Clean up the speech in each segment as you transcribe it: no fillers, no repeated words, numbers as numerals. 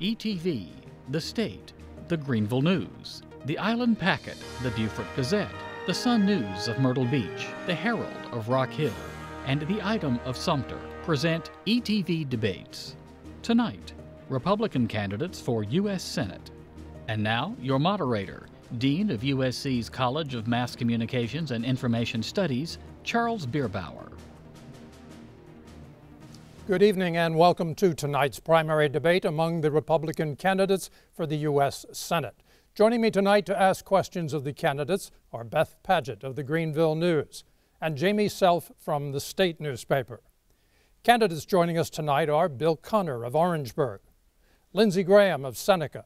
ETV, The State, the Greenville News, the Island Packet, the Beaufort Gazette, the Sun News of Myrtle Beach, the Herald of Rock Hill, and the Item of Sumter present ETV Debates. Tonight, Republican candidates for U.S. Senate. And now, your moderator, Dean of USC's College of Mass Communications and Information Studies, Charles Bierbauer. Good evening and welcome to tonight's primary debate among the Republican candidates for the U.S. Senate. Joining me tonight to ask questions of the candidates are Beth Paget of the Greenville News and Jamie Self from the State newspaper. Candidates joining us tonight are Bill Connor of Orangeburg, Lindsey Graham of Seneca,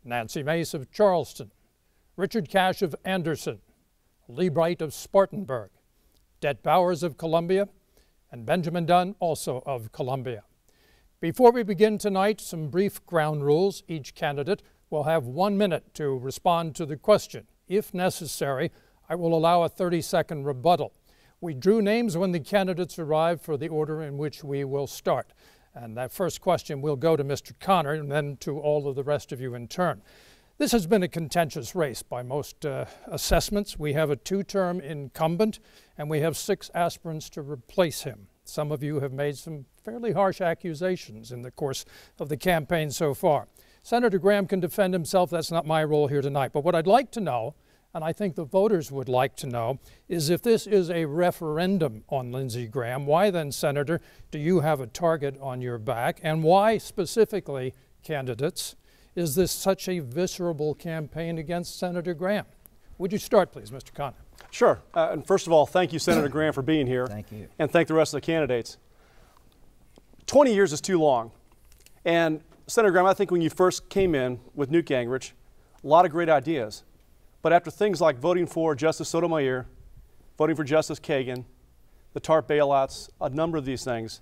Nancy Mace of Charleston, Richard Cash of Anderson, Lee Bright of Spartanburg, Det Bowers of Columbia, and Benjamin Dunn, also of Columbia. Before we begin tonight, some brief ground rules. Each candidate will have 1 minute to respond to the question. If necessary, I will allow a 30-second rebuttal. We drew names when the candidates arrived for the order in which we will start. And that first question will go to Mr. Connor and then to all of the rest of you in turn. This has been a contentious race by most assessments. We have a two-term incumbent, and we have 6 aspirants to replace him. Some of you have made some fairly harsh accusations in the course of the campaign so far. Senator Graham can defend himself. That's not my role here tonight. But what I'd like to know, and I think the voters would like to know, is if this is a referendum on Lindsey Graham, why then, Senator, do you have a target on your back? And why specifically, candidates, is this such a visceral campaign against Senator Graham? Would you start, please, Mr. Connor? Sure. And first of all, thank you, Senator Graham, for being here. Thank you. And thank the rest of the candidates. 20 years is too long. And Senator Graham, I think when you first came in with Newt Gingrich, a lot of great ideas. But after things like voting for Justice Sotomayor, voting for Justice Kagan, the TARP bailouts, a number of these things,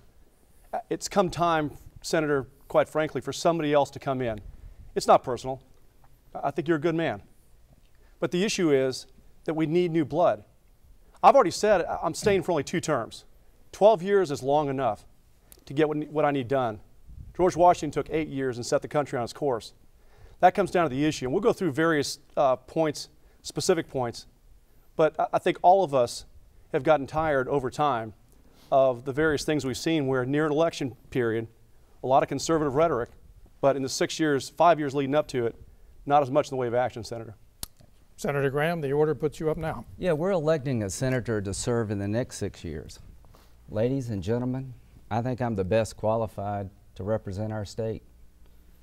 it's come time, Senator, quite frankly, for somebody else to come in. It's not personal. I think you're a good man. But the issue is that we need new blood. I've already said I'm staying for only 2 terms. 12 years is long enough to get what I need done. George Washington took 8 years and set the country on its course. That comes down to the issue. And we'll go through various points, specific points. But I think all of us have gotten tired over time of the various things we've seen where near an election period, a lot of conservative rhetoric, but in the 5 years leading up to it, not as much in the way of action, Senator. Senator Graham, the order puts you up now. Yeah, we're electing a senator to serve in the next 6 years. Ladies and gentlemen, I think I'm the best qualified to represent our state.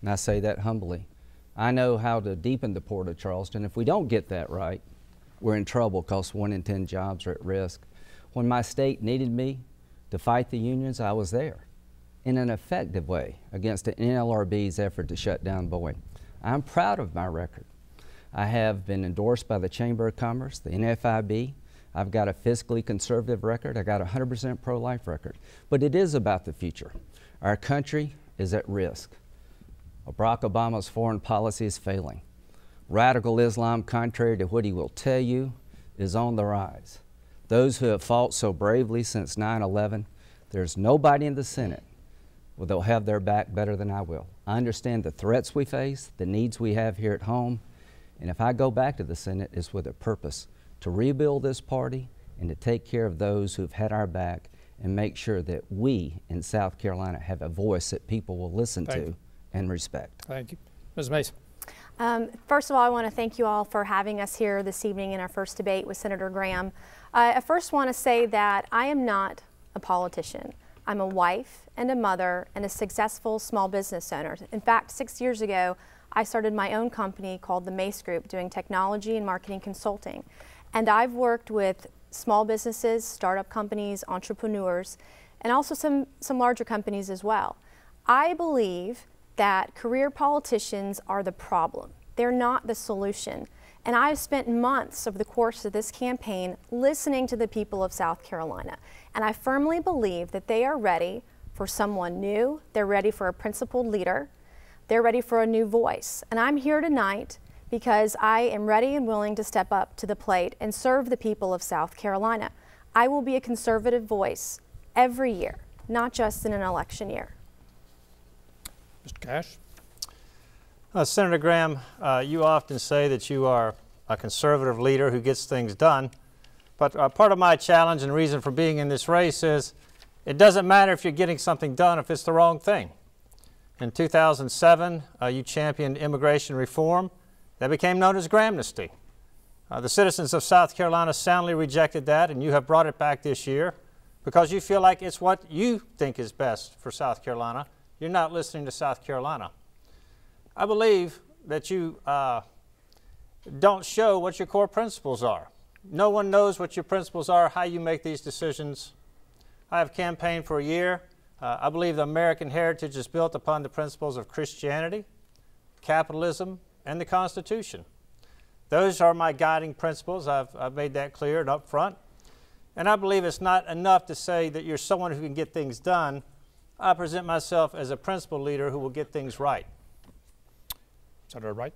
And I say that humbly. I know how to deepen the Port of Charleston. If we don't get that right, we're in trouble because 1 in 10 jobs are at risk. When my state needed me to fight the unions, I was there in an effective way against the NLRB's effort to shut down Boeing. I'm proud of my record. I have been endorsed by the Chamber of Commerce, the NFIB. I've got a fiscally conservative record. I got a 100% pro-life record. But it is about the future. Our country is at risk. Barack Obama's foreign policy is failing. Radical Islam, contrary to what he will tell you, is on the rise. Those who have fought so bravely since 9/11, there's nobody in the Senate well, they'll have their back better than I will. I understand the threats we face, the needs we have here at home, and if I go back to the Senate, it's with a purpose to rebuild this party and to take care of those who've had our back and make sure that we in South Carolina have a voice that people will listen to and respect. Thank you. Ms. Mace. First of all, I want to thank you all for having us here this evening in our first debate with Senator Graham. I first want to say that I am not a politician. I'm a wife and a mother and a successful small business owner. In fact, 6 years ago, I started my own company called the Mace Group doing technology and marketing consulting. And I've worked with small businesses, startup companies, entrepreneurs, and also some larger companies as well. I believe that career politicians are the problem. They're not the solution. And I've spent months over the course of this campaign listening to the people of South Carolina. And I firmly believe that they are ready for someone new. They're ready for a principled leader. They're ready for a new voice. And I'm here tonight because I am ready and willing to step up to the plate and serve the people of South Carolina. I will be a conservative voice every year, not just in an election year. Mr. Cash. Senator Graham, you often say that you are a conservative leader who gets things done, but part of my challenge and reason for being in this race is it doesn't matter if you're getting something done if it's the wrong thing. In 2007, you championed immigration reform that became known as Grahamnesty. The citizens of South Carolina soundly rejected that, and you have brought it back this year because you feel like it's what you think is best for South Carolina. You're not listening to South Carolina. I believe that you don't show what your core principles are. No one knows what your principles are, how you make these decisions. I have campaigned for a year. I believe the American heritage is built upon the principles of Christianity, capitalism, and the Constitution. Those are my guiding principles. I've made that clear and up front. And I believe it's not enough to say that you're someone who can get things done. I present myself as a principled leader who will get things right. Senator Wright.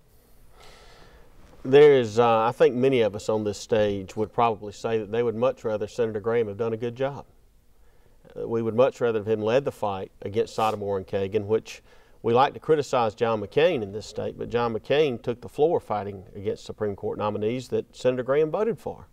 There is, I think many of us on this stage would probably say that they would much rather Senator Graham have done a good job. We would much rather have him led the fight against Sotomayor and Kagan, which we like to criticize John McCain in this state, but John McCain took the floor fighting against Supreme Court nominees that Senator Graham voted for.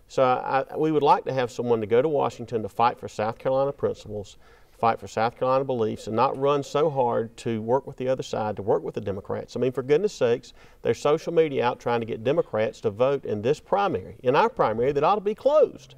So we would like to have someone to go to Washington to fight for South Carolina principles, fight for South Carolina beliefs, and not run so hard to work with the other side, to work with the Democrats. I mean, for goodness sakes, there's social media out trying to get Democrats to vote in this primary, in our primary, that ought to be closed.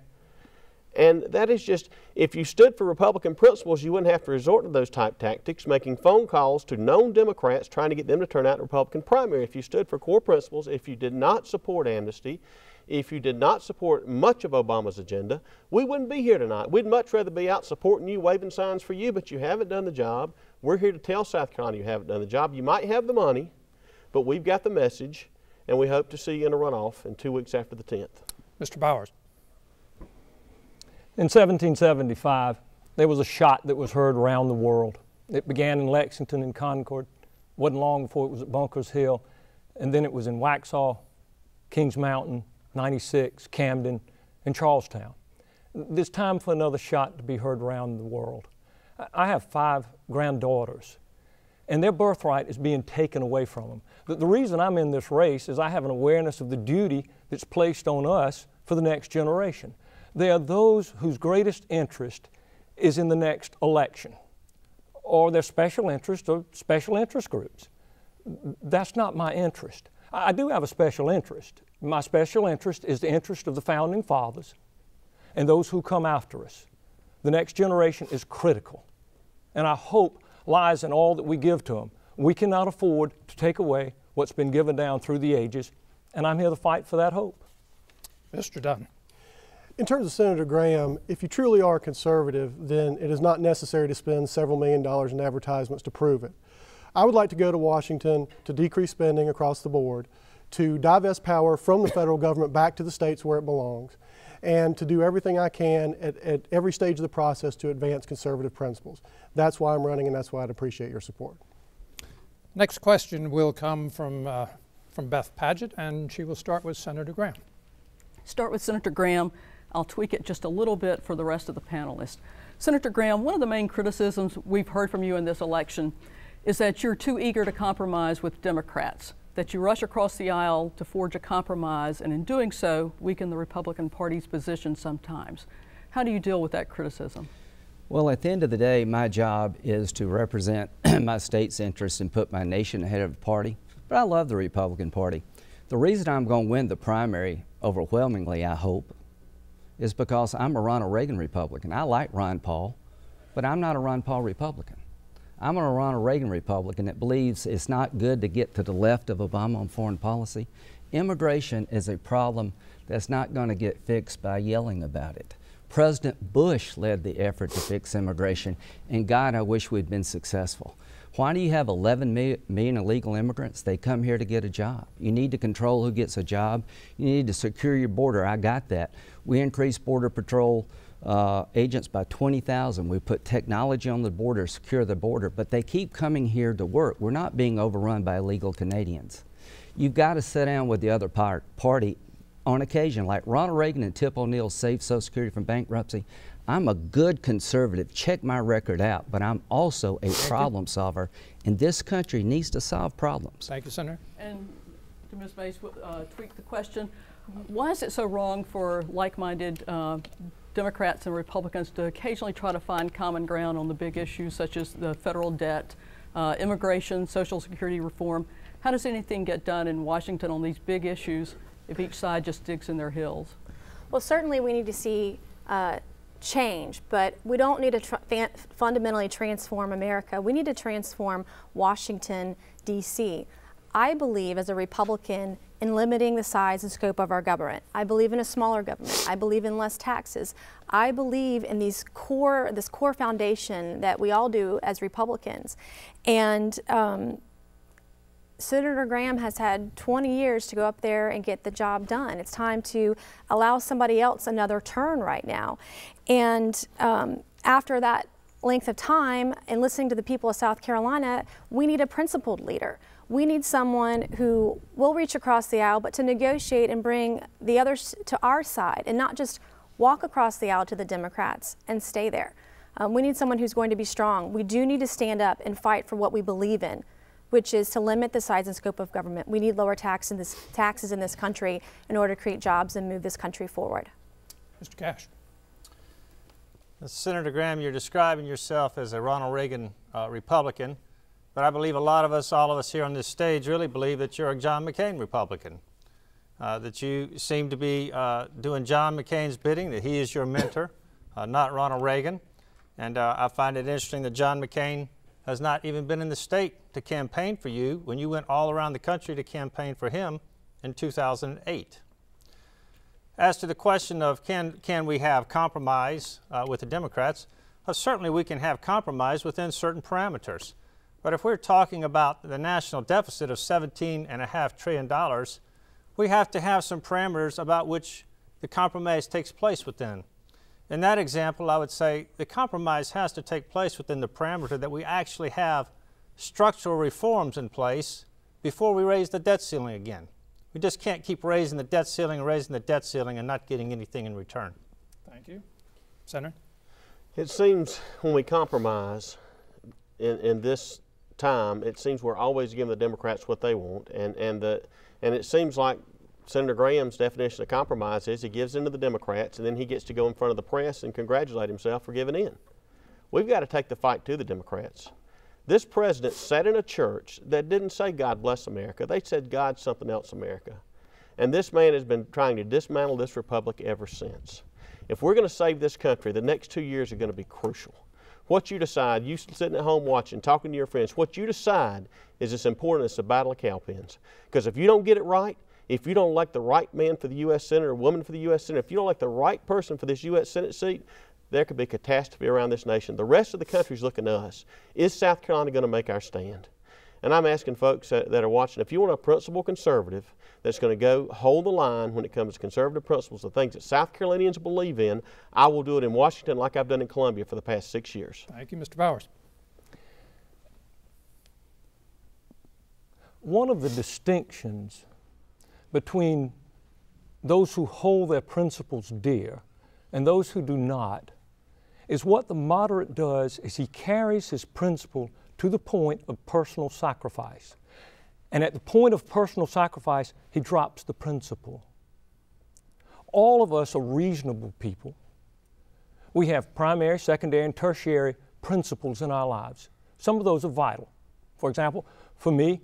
And that is just, if you stood for Republican principles, you wouldn't have to resort to those type tactics, making phone calls to known Democrats trying to get them to turn out in the Republican primary. If you stood for core principles, if you did not support amnesty, if you did not support much of Obama's agenda, we wouldn't be here tonight. We'd much rather be out supporting you, waving signs for you, but you haven't done the job. We're here to tell South Carolina you haven't done the job. You might have the money, but we've got the message, and we hope to see you in a runoff in 2 weeks after the 10th. Mr. Bowers. In 1775, there was a shot that was heard around the world. It began in Lexington and Concord. Wasn't long before it was at Bunker's Hill, and then it was in Waxhaw, Kings Mountain, 96, Camden, and Charlestown. There's time for another shot to be heard around the world. I have 5 granddaughters, and their birthright is being taken away from them. The reason I'm in this race is I have an awareness of the duty that's placed on us for the next generation. They are those whose greatest interest is in the next election, or their special interest or special interest groups. That's not my interest. I do have a special interest. My special interest is the interest of the Founding Fathers and those who come after us. The next generation is critical, and our hope lies in all that we give to them. We cannot afford to take away what's been given down through the ages, and I'm here to fight for that hope. Mr. Dunn. In terms of Senator Graham, if you truly are conservative, then it is not necessary to spend several $1 million in advertisements to prove it. I would like to go to Washington to decrease spending across the board, to divest power from the federal government back to the states where it belongs, and to do everything I can at every stage of the process to advance conservative principles. That's why I'm running, and that's why I'd appreciate your support. Next question will come from Beth Padgett, and she will start with Senator Graham. Start with Senator Graham. I'll tweak it just a little bit for the rest of the panelists. Senator Graham, one of the main criticisms we've heard from you in this election is that you're too eager to compromise with Democrats, that you rush across the aisle to forge a compromise, and in doing so, weaken the Republican Party's position sometimes. How do you deal with that criticism? Well, at the end of the day, my job is to represent my state's interests and put my nation ahead of the party, but I love the Republican Party. The reason I'm going to win the primary overwhelmingly, I hope, is because I'm a Ronald Reagan Republican. I like Ron Paul, but I'm not a Ron Paul Republican. I'm a Ronald Reagan Republican that believes it's not good to get to the left of Obama on foreign policy. Immigration is a problem that's not going to get fixed by yelling about it. President Bush led the effort to fix immigration, and God, I wish we'd been successful. Why do you have 11 million illegal immigrants? They come here to get a job. You need to control who gets a job. You need to secure your border. I got that. We increased Border Patrol agents by 20,000. We put technology on the border, secure the border, but they keep coming here to work. We're not being overrun by illegal Canadians. You've got to sit down with the other party on occasion, like Ronald Reagan and Tip O'Neill saved Social Security from bankruptcy. I'm a good conservative. Check my record out, but I'm also a problem solver, and this country needs to solve problems. Thank you, Senator. And to Ms. Mace, tweak the question. Why is it so wrong for like-minded Democrats and Republicans to occasionally try to find common ground on the big issues such as the federal debt, immigration, Social Security reform? How does anything get done in Washington on these big issues if each side just digs in their heels? Well, certainly we need to see change, but we don't need to fundamentally transform America. We need to transform Washington, D.C. I believe, as a Republican, in limiting the size and scope of our government. I believe in a smaller government. I believe in less taxes. I believe in this core foundation that we all do as Republicans. And Senator Graham has had 20 years to go up there and get the job done. It's time to allow somebody else another turn right now. And after that length of time and listening to the people of South Carolina, we need a principled leader. We need someone who will reach across the aisle, but to negotiate and bring the others to our side and not just walk across the aisle to the Democrats and stay there. We need someone who's going to be strong. We do need to stand up and fight for what we believe in, which is to limit the size and scope of government. We need lower taxes in this country in order to create jobs and move this country forward. Mr. Cash. Senator Graham, you're describing yourself as a Ronald Reagan Republican, but I believe a lot of us, all of us here on this stage, really believe that you're a John McCain Republican, that you seem to be doing John McCain's bidding, that he is your mentor, not Ronald Reagan. And I find it interesting that John McCain has not even been in the state to campaign for you when you went all around the country to campaign for him in 2008. As to the question of can we have compromise with the Democrats, certainly we can have compromise within certain parameters. But if we're talking about the national deficit of $17.5 trillion, we have to have some parameters about which the compromise takes place within. In that example, I would say the compromise has to take place within the parameter that we actually have structural reforms in place before we raise the debt ceiling again. We just can't keep raising the debt ceiling and not getting anything in return. Thank you. Senator? It seems when we compromise in this time, it seems we're always giving the Democrats what they want, and it seems like Senator Graham's definition of compromise is he gives in to the Democrats and then he gets to go in front of the press and congratulate himself for giving in. We've got to take the fight to the Democrats. This president sat in a church that didn't say God bless America. They said God something else America. And this man has been trying to dismantle this republic ever since. If we're going to save this country, the next 2 years are going to be crucial. What you decide, you sitting at home watching, talking to your friends, what you decide is as important as the battle of cowpens. Because if you don't get it right, if you don't elect the right man for the U.S. Senate or woman for the U.S. Senate, if you don't elect the right person for this U.S. Senate seat, there could be catastrophe around this nation. The rest of the country's looking to us. Is South Carolina going to make our stand? And I'm asking folks that are watching, if you want a principled conservative that's going to go hold the line when it comes to conservative principles, the things that South Carolinians believe in, I will do it in Washington like I've done in Columbia for the past 6 years. Thank you. Mr. Powers. One of the distinctions between those who hold their principles dear and those who do not is what the moderate does is he carries his principle to the point of personal sacrifice. And at the point of personal sacrifice, he drops the principle. All of us are reasonable people. We have primary, secondary, and tertiary principles in our lives. Some of those are vital. For example, for me,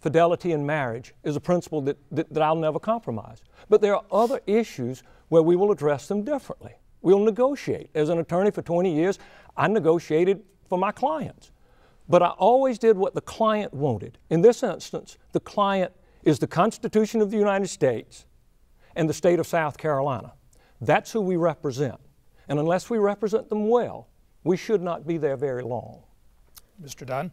fidelity in marriage is a principle that I'll never compromise. But there are other issues where we will address them differently. We'll negotiate. As an attorney for 20 years, I negotiated for my clients. But I always did what the client wanted. In this instance, the client is the Constitution of the United States and the state of South Carolina. That's who we represent. And unless we represent them well, we should not be there very long. Mr. Dunn?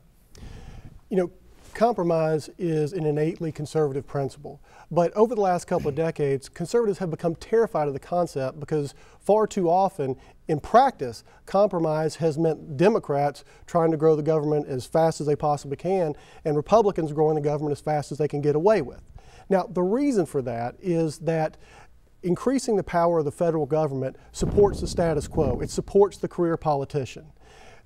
You know, compromise is an innately conservative principle. But over the last couple of decades, conservatives have become terrified of the concept because far too often, in practice, compromise has meant Democrats trying to grow the government as fast as they possibly can and Republicans growing the government as fast as they can get away with. Now, the reason for that is that increasing the power of the federal government supports the status quo. It supports the career politician.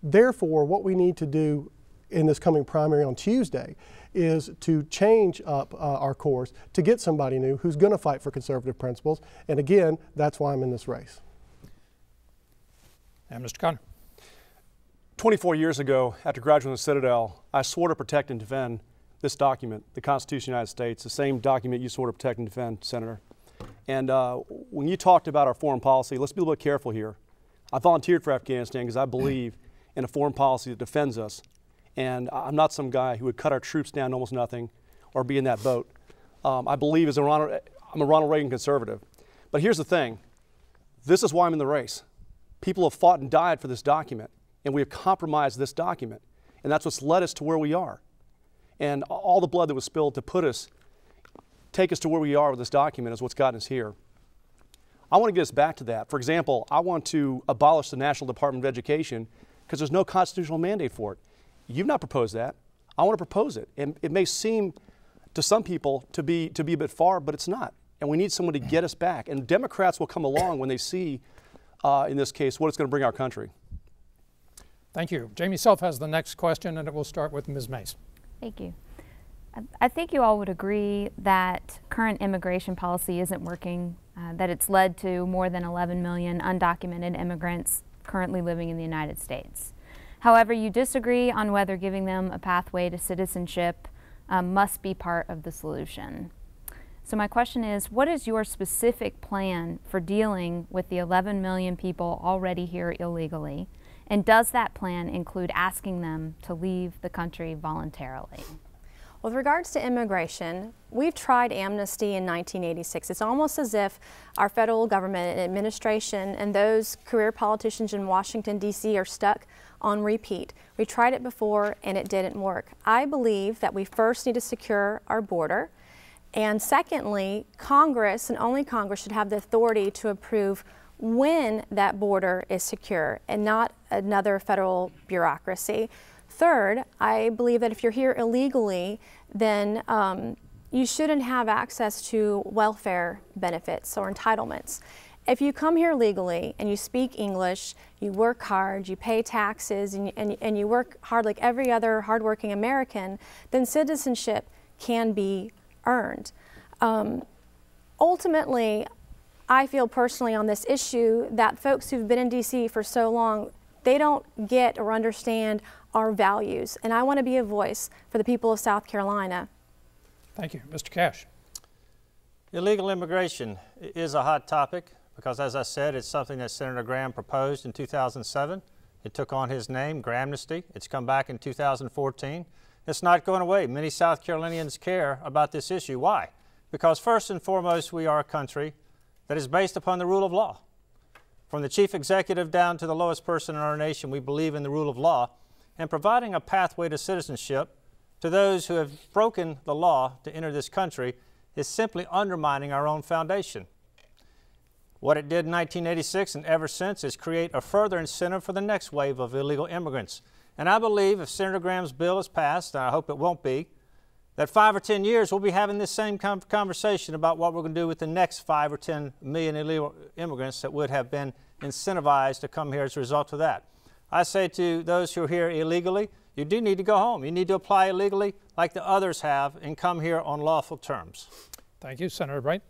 Therefore, what we need to do in this coming primary on Tuesday is to change up our course to get somebody new who's going to fight for conservative principles. And again, that's why I'm in this race. And Mr. Conner. 24 years ago, after graduating the Citadel, I swore to protect and defend this document, the Constitution of the United States, the same document you swore to protect and defend, Senator. And when you talked about our foreign policy, let's be a little bit careful here. I volunteered for Afghanistan because I believe in a foreign policy that defends us. And I'm not some guy who would cut our troops down to almost nothing or be in that boat. I believe I'm a Ronald Reagan conservative. But here's the thing. This is why I'm in the race. People have fought and died for this document, and we have compromised this document. And that's what's led us to where we are. And all the blood that was spilled to take us to where we are with this document is what's gotten us here. I want to get us back to that. For example, I want to abolish the National Department of Education because there's no constitutional mandate for it. You've not proposed that. I want to propose it. And it may seem to some people to be a bit far, but it's not. And we need someone to get us back. And Democrats will come along when they see, in this case, what it's going to bring our country. Thank you. Jamie Self has the next question, and it will start with Ms. Mace. Thank you. I think you all would agree that current immigration policy isn't working, that it's led to more than 11 million undocumented immigrants currently living in the United States. However, you disagree on whether giving them a pathway to citizenship must be part of the solution. So my question is, what is your specific plan for dealing with the 11 million people already here illegally? And does that plan include asking them to leave the country voluntarily? With regards to immigration, we've tried amnesty in 1986. It's almost as if our federal government and administration and those career politicians in Washington, D.C. are stuck on repeat. We tried it before and it didn't work. I believe that we first need to secure our border, and secondly, Congress and only Congress should have the authority to approve when that border is secure and not another federal bureaucracy. Third, I believe that if you're here illegally, then you shouldn't have access to welfare benefits or entitlements. If you come here legally and you speak English, you work hard, you pay taxes, and you work hard like every other hardworking American, then citizenship can be earned. Ultimately, I feel personally on this issue that folks who've been in D.C. for so long, they don't get or understand our values. And I want to be a voice for the people of South Carolina. Thank you. Mr. Cash. Illegal immigration is a hot topic because, as I said, it's something that Senator Graham proposed in 2007. It took on his name, Gramnesty. It's come back in 2014. It's not going away. Many South Carolinians care about this issue. Why? Because first and foremost, we are a country that is based upon the rule of law. From the chief executive down to the lowest person in our nation, we believe in the rule of law, and providing a pathway to citizenship to those who have broken the law to enter this country is simply undermining our own foundation. What it did in 1986 and ever since is create a further incentive for the next wave of illegal immigrants. And I believe if Senator Graham's bill is passed, and I hope it won't be, that 5 or 10 years we'll be having this same conversation about what we're going to do with the next 5 or 10 million illegal immigrants that would have been incentivized to come here as a result of that. I say to those who are here illegally, you do need to go home. You need to apply illegally like the others have and come here on lawful terms. Thank you, Senator Bright.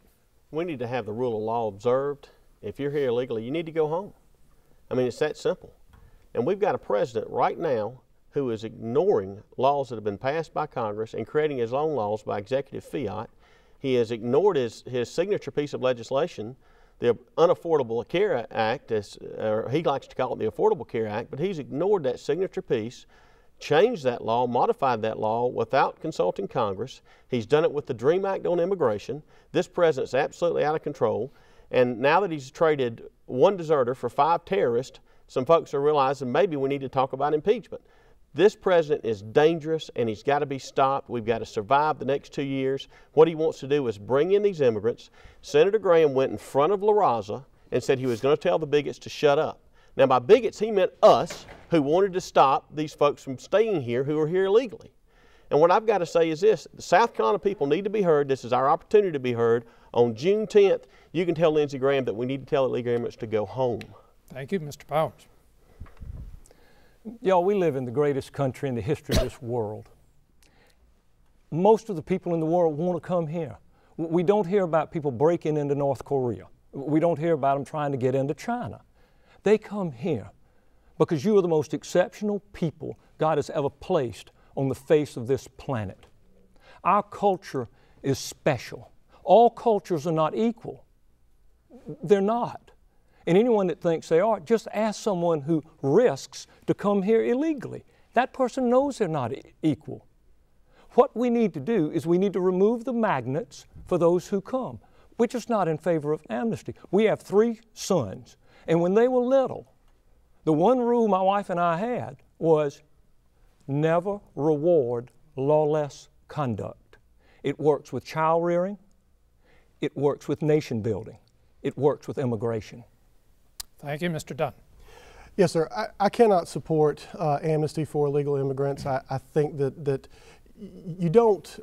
We need to have the rule of law observed. If you're here illegally, you need to go home. I mean, it's that simple. And we've got a president right now who is ignoring laws that have been passed by Congress and creating his own laws by executive fiat. He has ignored his signature piece of legislation, the Unaffordable Care Act, or he likes to call it the Affordable Care Act, but he's ignored that signature piece, changed that law, modified that law without consulting Congress. He's done it with the DREAM Act on immigration. This president's absolutely out of control. And now that he's traded one deserter for 5 terrorists, some folks are realizing maybe we need to talk about impeachment. This president is dangerous and he's got to be stopped. We've got to survive the next 2 years. What he wants to do is bring in these immigrants. Senator Graham went in front of La Raza and said he was going to tell the bigots to shut up. Now, by bigots, he meant us who wanted to stop these folks from staying here who are here illegally. And what I've got to say is this: the South Carolina people need to be heard. This is our opportunity to be heard On June 10th, you can tell Lindsey Graham that we need to tell illegal immigrants to go home. Thank you, Mr. Powers. Y'all, we live in the greatest country in the history of this world. Most of the people in the world want to come here. We don't hear about people breaking into North Korea. We don't hear about them trying to get into China. They come here because you are the most exceptional people God has ever placed on the face of this planet. Our culture is special. All cultures are not equal. They're not. And anyone that thinks they are, just ask someone who risks to come here illegally. That person knows they're not equal. What we need to do is we need to remove the magnets for those who come. We're just not in favor of amnesty. We have 3 sons, and when they were little, the one rule my wife and I had was never reward lawless conduct. It works with child rearing, it works with nation building, it works with immigration. Thank you, Mr. Dunn. Yes, sir. I cannot support amnesty for illegal immigrants. I think that you don't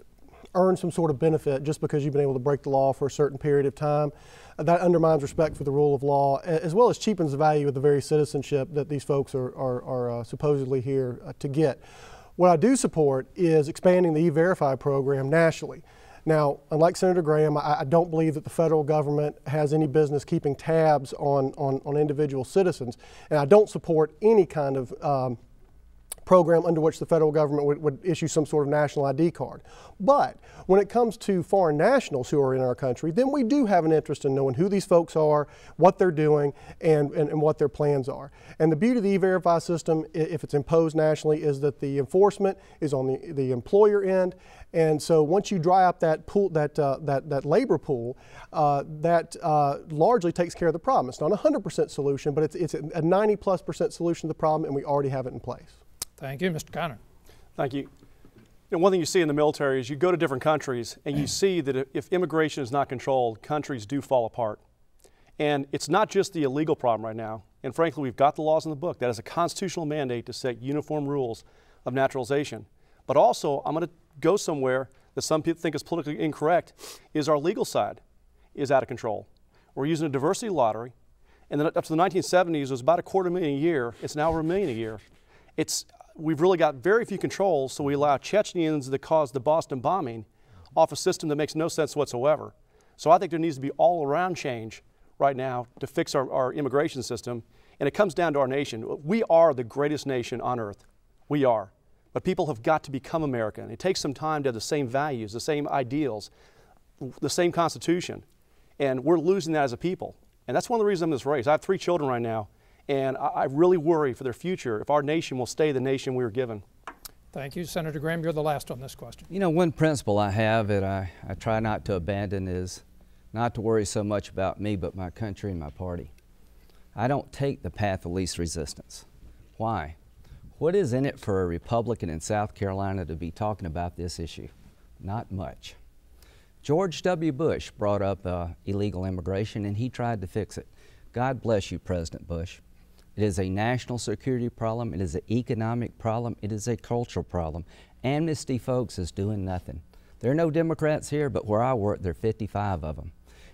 earn some sort of benefit just because you've been able to break the law for a certain period of time. That undermines respect for the rule of law, as well as cheapens the value of the very citizenship that these folks are supposedly here to get. What I do support is expanding the E-Verify program nationally. Now, unlike Senator Graham, I don't believe that the federal government has any business keeping tabs on individual citizens, and I don't support any kind of program under which the federal government would issue some sort of national ID card. But when it comes to foreign nationals who are in our country, then we do have an interest in knowing who these folks are, what they're doing, and what their plans are. And the beauty of the E-Verify system, if it's imposed nationally, is that the enforcement is on the employer end. And so once you dry up that pool, that labor pool, that largely takes care of the problem. It's not a 100% solution, but it's a 90+% solution to the problem, and we already have it in place. Thank you, Mr. Connor. Thank you. One thing you see in the military is you go to different countries and you see that if immigration is not controlled, countries do fall apart. And it's not just the illegal problem right now. And frankly, we've got the laws in the book. That is a constitutional mandate to set uniform rules of naturalization. But also, I'm going to go somewhere that some people think is politically incorrect, is our legal side is out of control. We're using a diversity lottery. And then up to the 1970s, it was about $250,000 a year. It's now over $1 million a year. We've really got very few controls, so we allow Chechens that caused the Boston bombing off a system that makes no sense whatsoever. So I think there needs to be all-around change right now to fix our immigration system, and it comes down to our nation. We are the greatest nation on earth. We are. But people have got to become American. It takes some time to have the same values, the same ideals, the same Constitution, and we're losing that as a people. And that's one of the reasons I'm in this race. I have 3 children right now, and I really worry for their future if our nation will stay the nation we were given. Thank you. Senator Graham, you're the last on this question. You know, one principle I have that I try not to abandon is not to worry so much about me, but my country and my party. I don't take the path of least resistance. Why? What is in it for a Republican in South Carolina to be talking about this issue? Not much. George W. Bush brought up illegal immigration, and he tried to fix it. God bless you, President Bush. It is a national security problem. It is an economic problem. It is a cultural problem. Amnesty, folks, is doing nothing. There are no Democrats here, but where I work, there are 55 of them.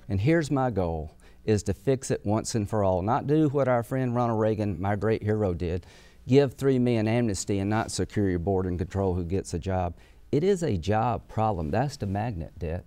And here's my goal, is to fix it once and for all. Not do what our friend Ronald Reagan, my great hero, did. Give 3 million amnesty and not secure your border and control who gets a job. It is a job problem. That's the magnet debt.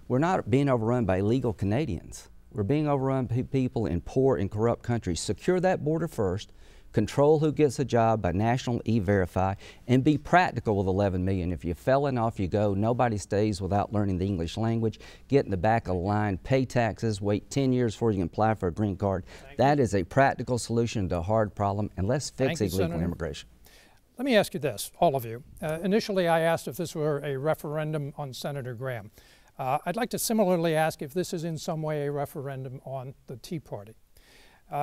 We're not being overrun by illegal Canadians. We're being overrun by people in poor and corrupt countries. Secure that border first, control who gets a job by national E-Verify, and be practical with 11 million. If you felon, off you go. Nobody stays without learning the English language. Get in the back of the line, pay taxes, wait 10 years before you can apply for a green card. That is a practical solution to a hard problem, and let's fix illegal immigration. Let me ask you this, all of you. Initially, I asked if this were a referendum on Senator Graham. I'd like to similarly ask if this is in some way a referendum on the Tea Party.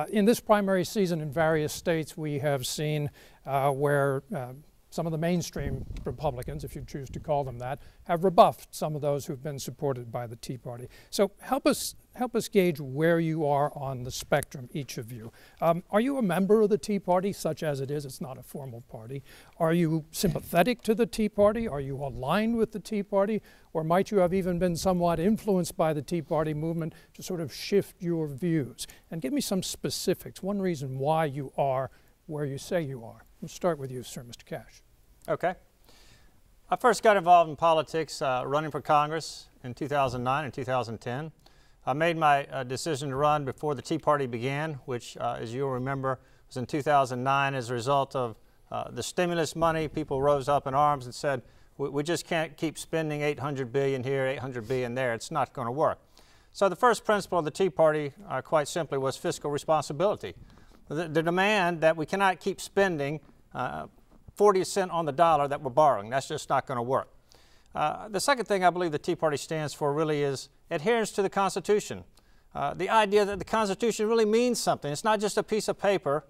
In this primary season in various states, we have seen where some of the mainstream Republicans, if you choose to call them that, have rebuffed some of those who've been supported by the Tea Party. So help us gauge where you are on the spectrum, each of you. Are you a member of the Tea Party, such as it is? It's not a formal party. Are you sympathetic to the Tea Party? Are you aligned with the Tea Party? Or might you have even been somewhat influenced by the Tea Party movement to sort of shift your views? And give me some specifics, one reason why you are where you say you are. We'll start with you, sir, Mr. Cash. Okay. I first got involved in politics running for Congress in 2009 and 2010. I made my decision to run before the Tea Party began, which, as you'll remember, was in 2009 as a result of the stimulus money. People rose up in arms and said, we just can't keep spending $800 billion here, $800 billion there. It's not going to work. So the first principle of the Tea Party, quite simply, was fiscal responsibility. The demand that we cannot keep spending 40 cents on the dollar that we're borrowing. That's just not going to work. The second thing I believe the Tea Party stands for really is adherence to the Constitution. The idea that the Constitution really means something. It's not just a piece of paper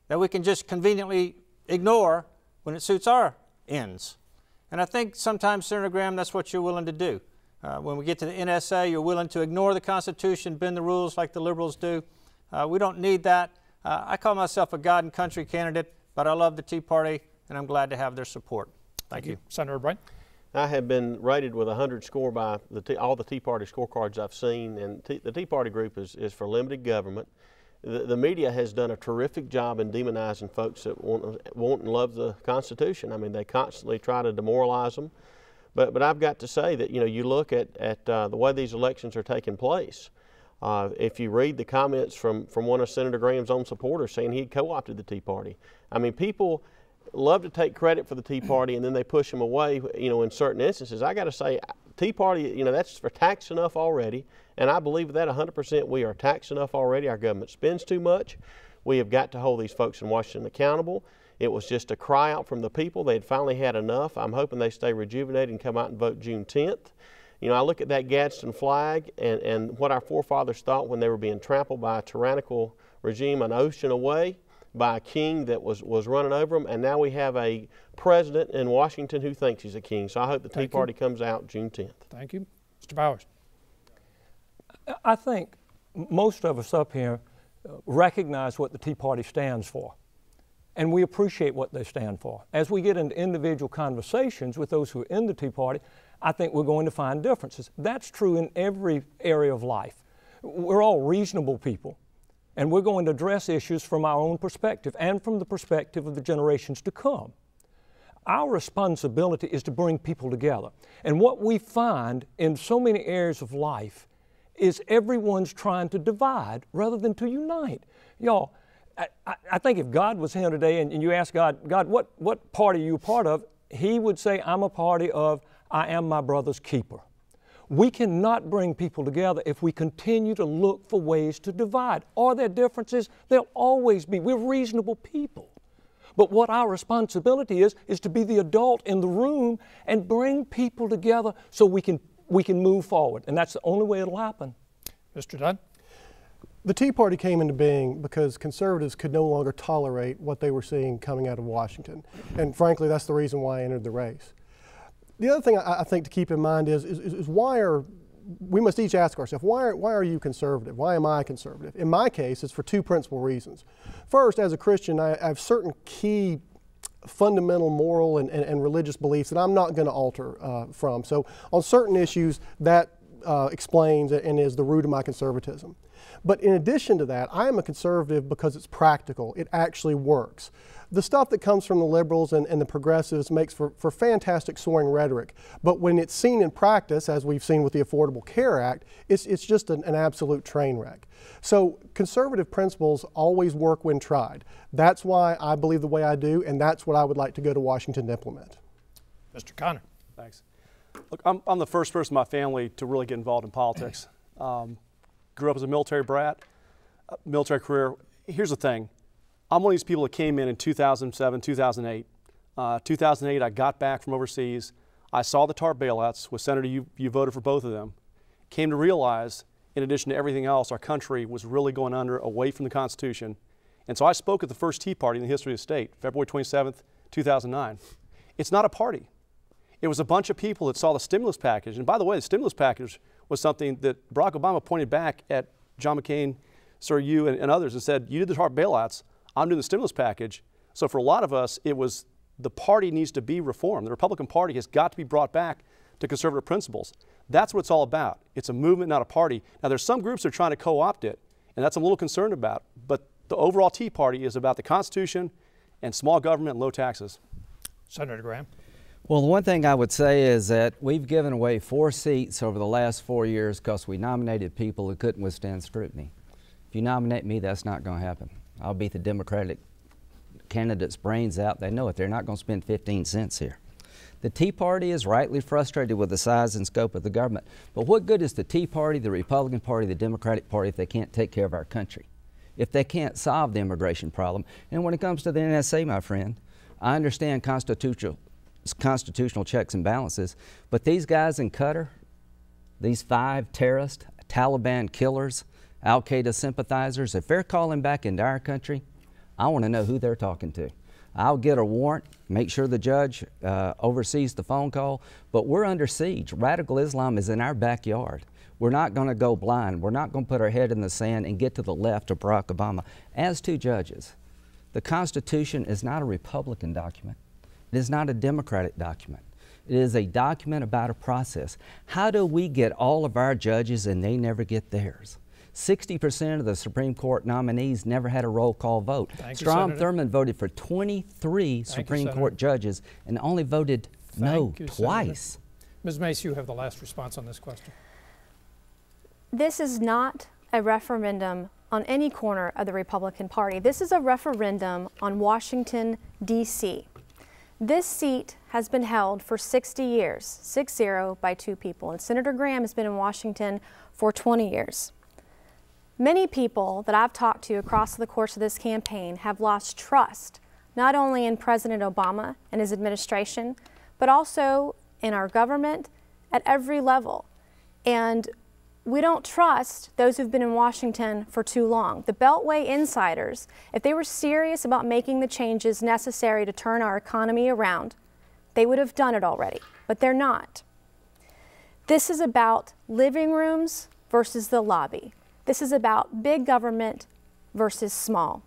that we can just conveniently ignore when it suits our ends. And I think sometimes, Senator Graham, that's what you're willing to do. When we get to the NSA, you're willing to ignore the Constitution, bend the rules like the liberals do. We don't need that. I call myself a God and country candidate, but I love the Tea Party, and I'm glad to have their support. Thank you. Senator Bright. I have been rated with a 100 score by all the Tea Party scorecards I've seen, and the Tea Party group is for limited government. The media has done a terrific job in demonizing folks that want and love the Constitution. I mean, they constantly try to demoralize them. But I've got to say that, you look at the way these elections are taking place. If you read the comments from one of Senator Graham's own supporters saying he co-opted the Tea Party. I mean, people love to take credit for the Tea Party and then they push them away, in certain instances. I got to say, Tea Party, that's for tax enough already, and I believe that 100% we are taxed enough already. Our government spends too much. We have got to hold these folks in Washington accountable. It was just a cry out from the people. They'd finally had enough. I'm hoping they stay rejuvenated and come out and vote June 10th. I look at that Gadsden flag and what our forefathers thought when they were being trampled by a tyrannical regime an ocean away, by a king that was running over them, and now we have a president in Washington who thinks he's a king. So I hope the Tea Party comes out June 10th. Thank you. Mr. Bowers. I think most of us up here recognize what the Tea Party stands for, and we appreciate what they stand for. As we get into individual conversations with those who are in the Tea Party, I think we're going to find differences. That's true in every area of life. We're all reasonable people, and we're going to address issues from our own perspective and from the perspective of the generations to come. Our responsibility is to bring people together. And what we find in so many areas of life is everyone's trying to divide rather than to unite. Y'all, I think if God was here today and you ask God, what party are you a part of? He would say, I'm a party of, I am my brother's keeper. We cannot bring people together if we continue to look for ways to divide. Are there differences? There'll always be. We're reasonable people. But what our responsibility is to be the adult in the room and bring people together so we can move forward. And that's the only way it'll happen. Mr. Dunn? The Tea Party came into being because conservatives could no longer tolerate what they were seeing coming out of Washington. And frankly, that's the reason why I entered the race. The other thing I think to keep in mind is we must each ask ourselves, why are you conservative? Why am I conservative? In my case, it's for two principal reasons. First, as a Christian, I have certain key fundamental moral and religious beliefs that I'm not going to alter from. So on certain issues, that explains and is the root of my conservatism. But in addition to that, I am a conservative because it's practical. It actually works. The stuff that comes from the liberals and the progressives makes for fantastic soaring rhetoric. But when it's seen in practice, as we've seen with the Affordable Care Act, it's just an absolute train wreck. So conservative principles always work when tried. That's why I believe the way I do, and that's what I would like to go to Washington to implement. Mr. Connor. Thanks. Look, I'm the first person in my family to really get involved in politics. Grew up as a military brat, military career. Here's the thing. I'm one of these people that came in 2007, 2008. 2008, I got back from overseas. I saw the TARP bailouts. With Senator, you voted for both of them. Came to realize, in addition to everything else, our country was really going under, away from the Constitution. And so I spoke at the first Tea Party in the history of the state, February 27th, 2009. It's not a party. It was a bunch of people that saw the stimulus package. And by the way, the stimulus package was something that Barack Obama pointed back at John McCain, Sir, you and others, and said, you did the hard bailouts, I'm doing the stimulus package. So for a lot of us, it was the party needs to be reformed. The Republican Party has got to be brought back to conservative principles. That's what it's all about. It's a movement, not a party. Now, there's some groups that are trying to co-opt it, and that's I'm a little concerned about. But the overall Tea Party is about the Constitution and small government and low taxes. Senator Graham. Well, the one thing I would say is that we've given away 4 seats over the last 4 years because we nominated people who couldn't withstand scrutiny. If you nominate me, that's not going to happen. I'll beat the Democratic candidates' brains out. They know it. They're not going to spend 15 cents here. The Tea Party is rightly frustrated with the size and scope of the government. But what good is the Tea Party, the Republican Party, the Democratic Party if they can't take care of our country? If they can't solve the immigration problem? And when it comes to the NSA, my friend, I understand constitutional checks and balances, but these guys in Qatar, these 5 terrorists, Taliban killers, Al-Qaeda sympathizers, if they're calling back into our country, I want to know who they're talking to. I'll get a warrant, make sure the judge oversees the phone call, but we're under siege. Radical Islam is in our backyard. We're not going to go blind. We're not going to put our head in the sand and get to the left of Barack Obama. As to judges, the Constitution is not a Republican document. It is not a Democratic document. It is a document about a process. How do we get all of our judges and they never get theirs? 60% of the Supreme Court nominees never had a roll call vote. Strom Thurmond voted for 23 Supreme Court judges and only voted no twice. Ms. Mace, you have the last response on this question. This is not a referendum on any corner of the Republican Party. This is a referendum on Washington, D.C. This seat has been held for 60 years, 6-0 by 2 people, and Senator Graham has been in Washington for 20 years. Many people that I've talked to across the course of this campaign have lost trust, not only in President Obama and his administration, but also in our government at every level. And we don't trust those who've been in Washington for too long. The Beltway insiders, if they were serious about making the changes necessary to turn our economy around, they would have done it already, but they're not. This is about living rooms versus the lobby. This is about big government versus small.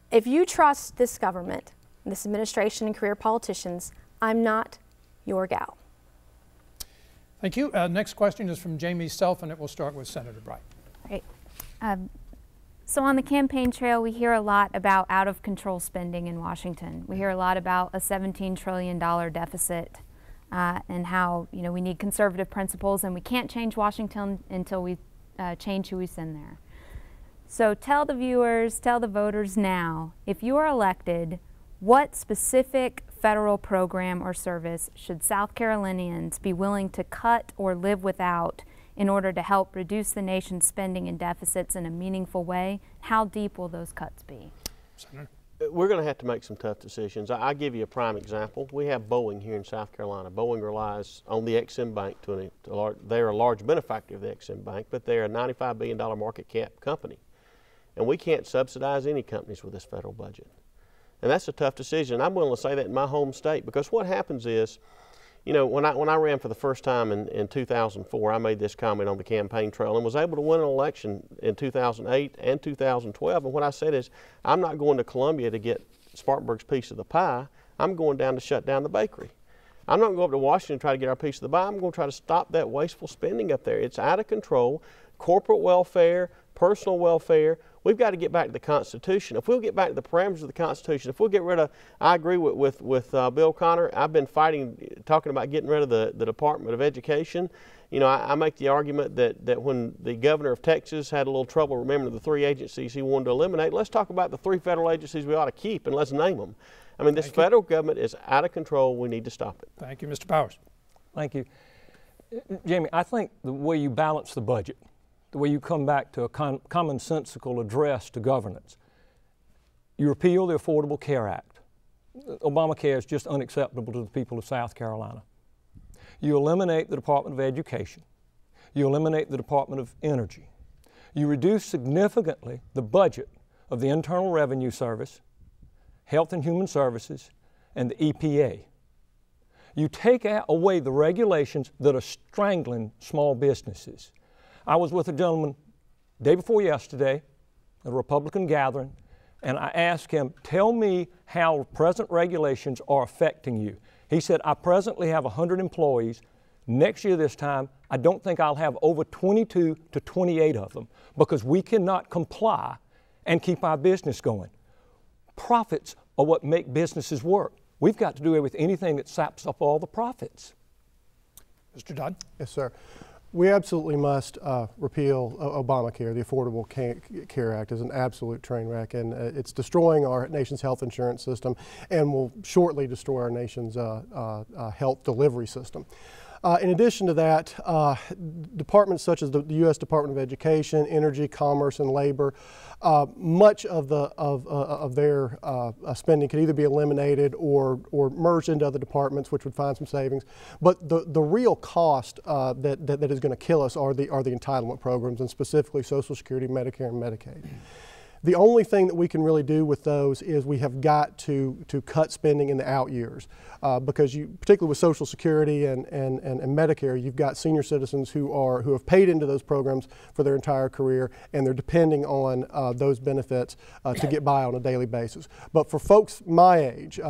If you trust this government, this administration and career politicians, I'm not your gal. Thank you. Next question is from Jamie Self, and it will start with Senator Bright. Right. So on the campaign trail, we hear a lot about out-of-control spending in Washington. We hear a lot about a $17 trillion deficit and how we need conservative principles, and we can't change Washington until we change who we send there. So tell the viewers, tell the voters now, if you are elected, what specific federal program or service should South Carolinians be willing to cut or live without in order to help reduce the nation's spending and deficits in a meaningful way? How deep will those cuts be? Senator. We're going to have to make some tough decisions. I'll give you a prime example. We have Boeing here in South Carolina. Boeing relies on the Ex-Im Bank. They're a large benefactor of the Ex-Im Bank, but they're a $95 billion market cap company. And we can't subsidize any companies with this federal budget. And that's a tough decision. I'm willing to say that in my home state, because what happens is, when I ran for the first time in 2004, I made this comment on the campaign trail and was able to win an election in 2008 and 2012. And what I said is, I'm not going to Columbia to get Spartanburg's piece of the pie. I'm going down to shut down the bakery. I'm not going to go up to Washington to try to get our piece of the pie. I'm going to try to stop that wasteful spending up there. It's out of control. Corporate welfare, personal welfare. We've got to get back to the Constitution. If we'll get back to the parameters of the Constitution, if we'll get rid of, I agree with Bill Connor, I've been talking about getting rid of the Department of Education. I make the argument that when the governor of Texas had a little trouble remembering the 3 agencies he wanted to eliminate, let's talk about the 3 federal agencies we ought to keep and let's name them. I mean, this federal government is out of control. We need to stop it. Thank you, Mr. Powers. Thank you. Jamie, I think the way you balance the budget, the way you come back to a commonsensical address to governance, you repeal the Affordable Care Act. Obamacare is just unacceptable to the people of South Carolina. You eliminate the Department of Education. You eliminate the Department of Energy. You reduce significantly the budget of the Internal Revenue Service, Health and Human Services, and the EPA. You take away the regulations that are strangling small businesses. I was with a gentleman day before yesterday at a Republican gathering, and I asked him, tell me how present regulations are affecting you. He said, I presently have 100 employees. Next year this time, I don't think I'll have over 22 to 28 of them because we cannot comply and keep our business going. Profits are what make businesses work. We've got to do away with anything that saps up all the profits. Mr. Dunn? Yes, sir. We absolutely must repeal Obamacare. The Affordable Care Act is an absolute train wreck, and it's destroying our nation's health insurance system and will shortly destroy our nation's health delivery system. In addition to that, departments such as the U.S. Department of Education, Energy, Commerce, and Labor, much of their spending could either be eliminated or merged into other departments, which would find some savings. But the real cost that is going to kill us are the entitlement programs, and specifically Social Security, Medicare, and Medicaid. The only thing that we can really do with those is we have got to cut spending in the out years, because particularly with Social Security and Medicare, you've got senior citizens who have paid into those programs for their entire career, and they're depending on those benefits to get by on a daily basis. But for folks my age,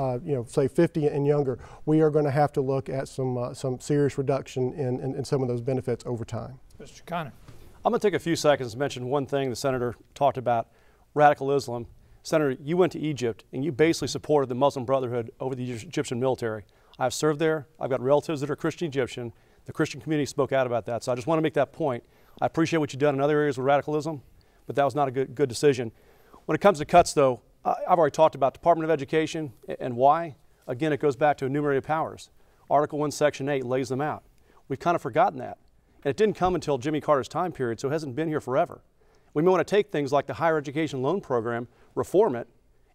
say 50 and younger, we are going to have to look at some serious reduction in some of those benefits over time. Mr. Connor. I'm going to take a few seconds to mention one thing the Senator talked about. Radical Islam. Senator, you went to Egypt and you basically supported the Muslim Brotherhood over the Egyptian military. I've served there. I've got relatives that are Christian Egyptian. The Christian community spoke out about that. So I just want to make that point. I appreciate what you've done in other areas with radicalism, but that was not a good decision. When it comes to cuts, though, I've already talked about Department of Education and why. Again, it goes back to enumerated powers. Article 1, Section 8 lays them out. We've kind of forgotten that. And it didn't come until Jimmy Carter's time period, so it hasn't been here forever. We may want to take things like the higher education loan program, reform it,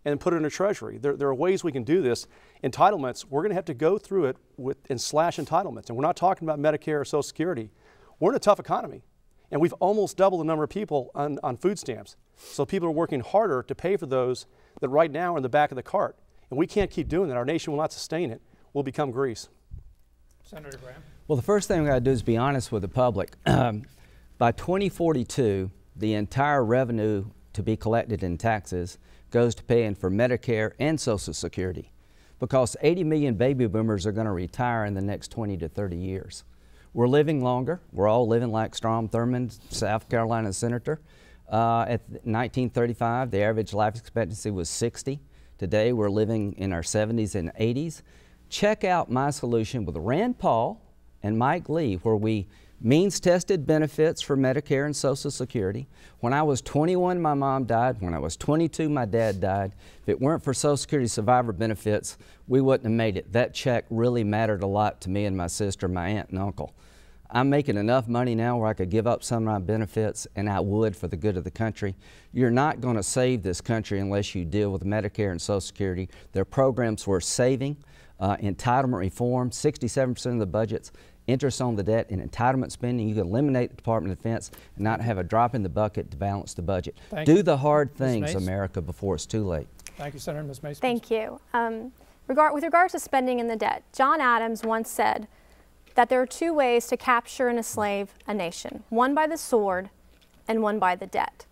and put it in a treasury. There are ways we can do this. Entitlements, we're going to have to go through it and slash entitlements. And we're not talking about Medicare or Social Security. We're in a tough economy, and we've almost doubled the number of people on food stamps. So people are working harder to pay for those that right now are in the back of the cart. And we can't keep doing that. Our nation will not sustain it. We'll become Greece. Senator Graham. Well, the first thing we got to do is be honest with the public. By 2042, the entire revenue to be collected in taxes goes to paying for Medicare and Social Security, because 80 million baby boomers are going to retire in the next 20 to 30 years. We're living longer. We're all living like Strom Thurmond, South Carolina senator. At 1935, the average life expectancy was 60. Today, we're living in our 70s and 80s. Check out my solution with Rand Paul and Mike Lee, where we means-tested benefits for Medicare and Social Security. When I was 21, my mom died. When I was 22, my dad died. If it weren't for Social Security survivor benefits, we wouldn't have made it. That check really mattered a lot to me and my sister, my aunt and uncle. I'm making enough money now where I could give up some of my benefits, and I would for the good of the country. You're not going to save this country unless you deal with Medicare and Social Security. They're programs worth saving. Entitlement reform, 67% of the budgets, interest on the debt, and entitlement spending. You can eliminate the Department of Defense and not have a drop in the bucket to balance the budget. Do the hard things, America, before it's too late. Thank you, Senator. Ms. Mace. Thank you. With regards to spending and the debt, John Adams once said that there are two ways to capture and enslave a nation, one by the sword and one by the debt.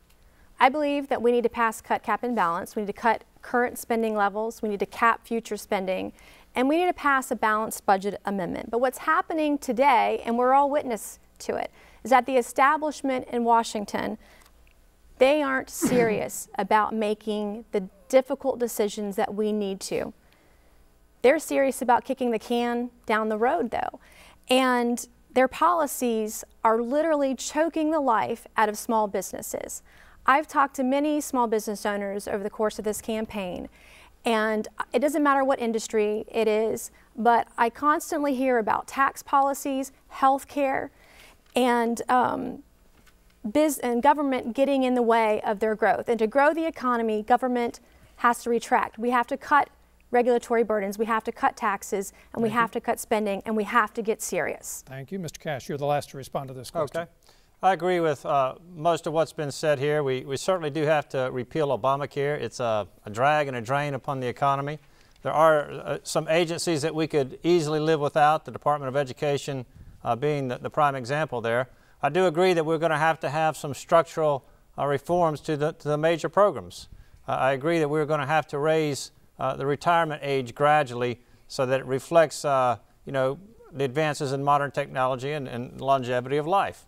I believe that we need to pass cut, cap, and balance. We need to cut current spending levels. We need to cap future spending. And we need to pass a balanced budget amendment. But what's happening today, and we're all witness to it, is that the establishment in Washington, they aren't serious about making the difficult decisions that we need to. They're serious about kicking the can down the road, though. And their policies are literally choking the life out of small businesses. I've talked to many small business owners over the course of this campaign, and it doesn't matter what industry it is, but I constantly hear about tax policies, health care, and government getting in the way of their growth. And to grow the economy, government has to retract. We have to cut regulatory burdens, we have to cut taxes, and we have to cut spending, and we have to get serious. Thank you. Mr. Cash, you're the last to respond to this question. Okay. I agree with most of what's been said here. We certainly do have to repeal Obamacare. It's a drag and a drain upon the economy. There are some agencies that we could easily live without, the Department of Education being the prime example there. I do agree that we're going to have some structural reforms to the major programs. I agree that we're going to have to raise the retirement age gradually so that it reflects you know, the advances in modern technology and longevity of life.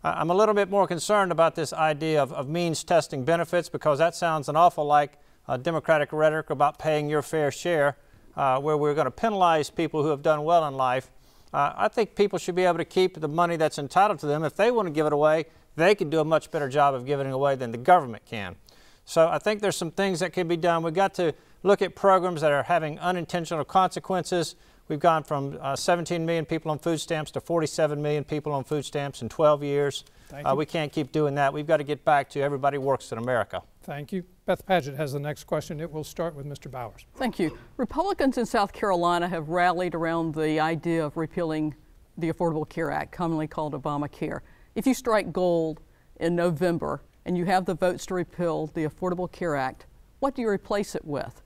I'm a little bit more concerned about this idea of means testing benefits, because that sounds an awful like Democratic rhetoric about paying your fair share, where we're going to penalize people who have done well in life. I think people should be able to keep the money that's entitled to them. If they want to give it away, they can do a much better job of giving it away than the government can. So I think there's some things that can be done. We've got to look at programs that are having unintentional consequences. We've gone from 17 million people on food stamps to 47 million people on food stamps in 12 years. We can't keep doing that. We've got to get back to everybody works in America. Thank you. Beth Padgett has the next question. It will start with Mr. Bowers. Thank you. Republicans in South Carolina have rallied around the idea of repealing the Affordable Care Act, commonly called Obamacare. If you strike gold in November and you have the votes to repeal the Affordable Care Act, what do you replace it with?